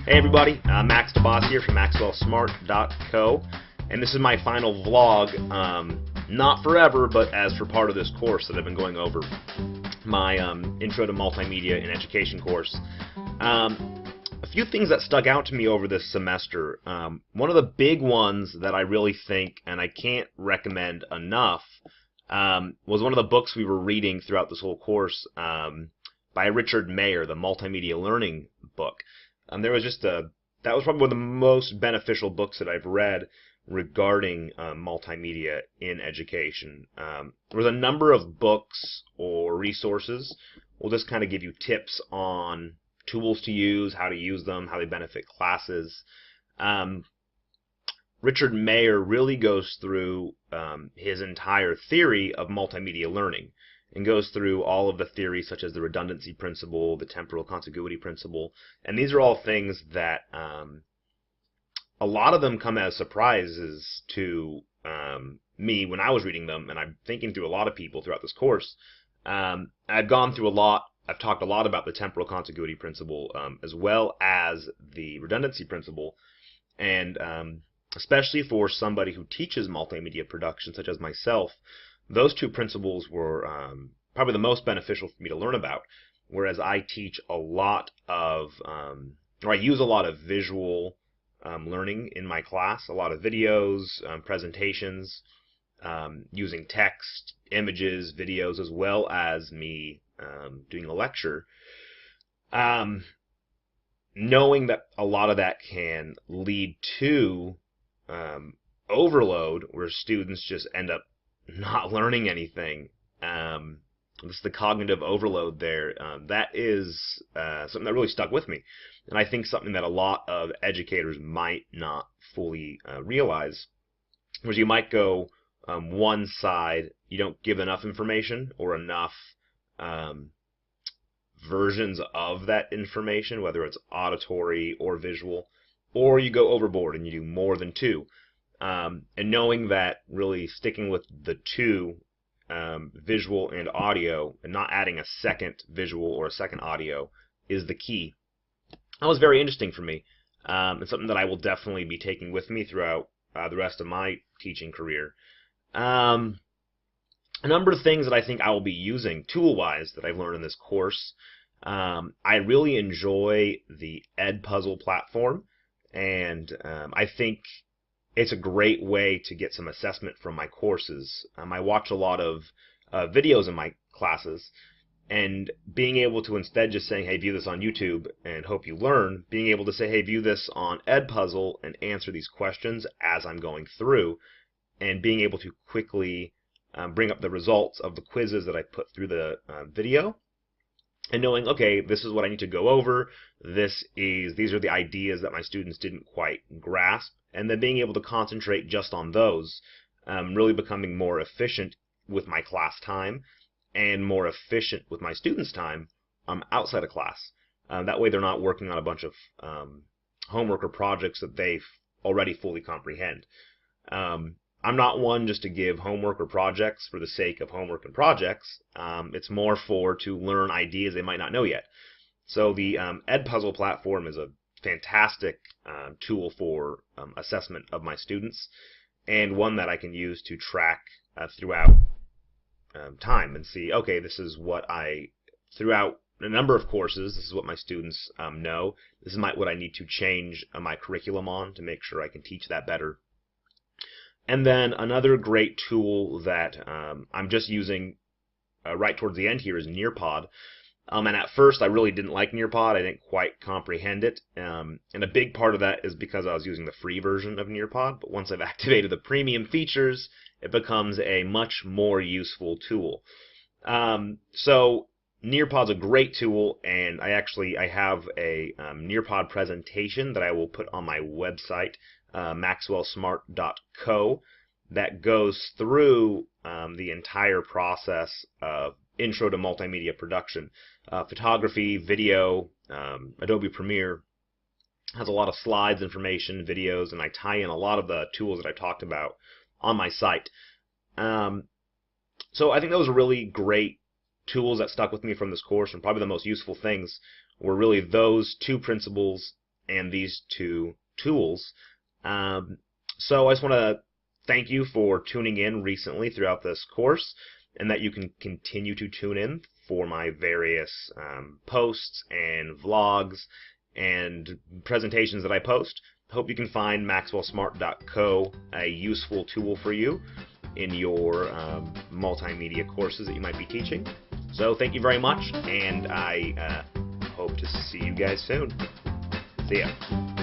Hey everybody, Max DeBoss here from MaxwellSmart.co, and this is my final vlog, not forever, but as for part of this course that I've been going over, my Intro to Multimedia in Education course. A few things that stuck out to me over this semester. One of the big ones that I really think, and I can't recommend enough, was one of the books we were reading throughout this whole course by Richard Mayer, the Multimedia Learning book. That was probably one of the most beneficial books that I've read regarding multimedia in education. There was a number of books or resources. We'll just kind of give you tips on tools to use, how to use them, how they benefit classes. Richard Mayer really goes through his entire theory of multimedia learning, and goes through all of the theories such as the redundancy principle, the temporal contiguity principle, and these are all things that a lot of them come as surprises to me when I was reading them, and I'm thinking through a lot of people throughout this course. I've gone through a lot. I've talked a lot about the temporal contiguity principle as well as the redundancy principle, and especially for somebody who teaches multimedia production such as myself, those two principles were probably the most beneficial for me to learn about, whereas I teach a lot of, or I use a lot of visual learning in my class, a lot of videos, presentations, using text, images, videos, as well as me doing a lecture. Knowing that a lot of that can lead to overload, where students just end up not learning anything. This the cognitive overload there. That is something that really stuck with me, and I think something that a lot of educators might not fully realize, whereas you might go one side, you don't give enough information or enough versions of that information, whether it's auditory or visual, or you go overboard and you do more than two. And knowing that really sticking with the two, visual and audio, and not adding a second visual or a second audio, is the key. That was very interesting for me, and something that I will definitely be taking with me throughout the rest of my teaching career. A number of things that I think I will be using tool-wise that I've learned in this course. I really enjoy the Edpuzzle platform, and I think it's a great way to get some assessment from my courses. I watch a lot of videos in my classes, and being able to, instead just saying, hey, view this on YouTube and hope you learn, being able to say, hey, view this on Edpuzzle and answer these questions as I'm going through, and being able to quickly bring up the results of the quizzes that I put through the video, and knowing, okay, this is what I need to go over, these are the ideas that my students didn't quite grasp, and then being able to concentrate just on those, really becoming more efficient with my class time and more efficient with my students' time outside of class. That way they're not working on a bunch of homework or projects that they already fully comprehend. I'm not one just to give homework or projects for the sake of homework and projects. It's more to learn ideas they might not know yet. So the Edpuzzle platform is a fantastic tool for assessment of my students, and one that I can use to track throughout time and see, okay, this is what throughout a number of courses, this is what my students know. This is what I need to change my curriculum on to make sure I can teach that better. And then another great tool that I'm just using right towards the end here is Nearpod. And at first I really didn't like Nearpod. I didn't quite comprehend it. And a big part of that is because I was using the free version of Nearpod. But once I've activated the premium features, it becomes a much more useful tool. So Nearpod's a great tool, and I have a Nearpod presentation that I will put on my website, MaxwellSmart.co, that goes through the entire process of Intro to Multimedia Production. Photography, video, Adobe Premiere has a lot of slides, information, videos, and I tie in a lot of the tools that I talked about on my site. So I think those are really great tools that stuck with me from this course, and probably the most useful things were really those two principles and these two tools. So I just want to thank you for tuning in recently throughout this course, and that you can continue to tune in for my various posts and vlogs and presentations that I post. Hope you can find MaxwellSmart.co a useful tool for you in your multimedia courses that you might be teaching. So thank you very much, and I hope to see you guys soon. See ya.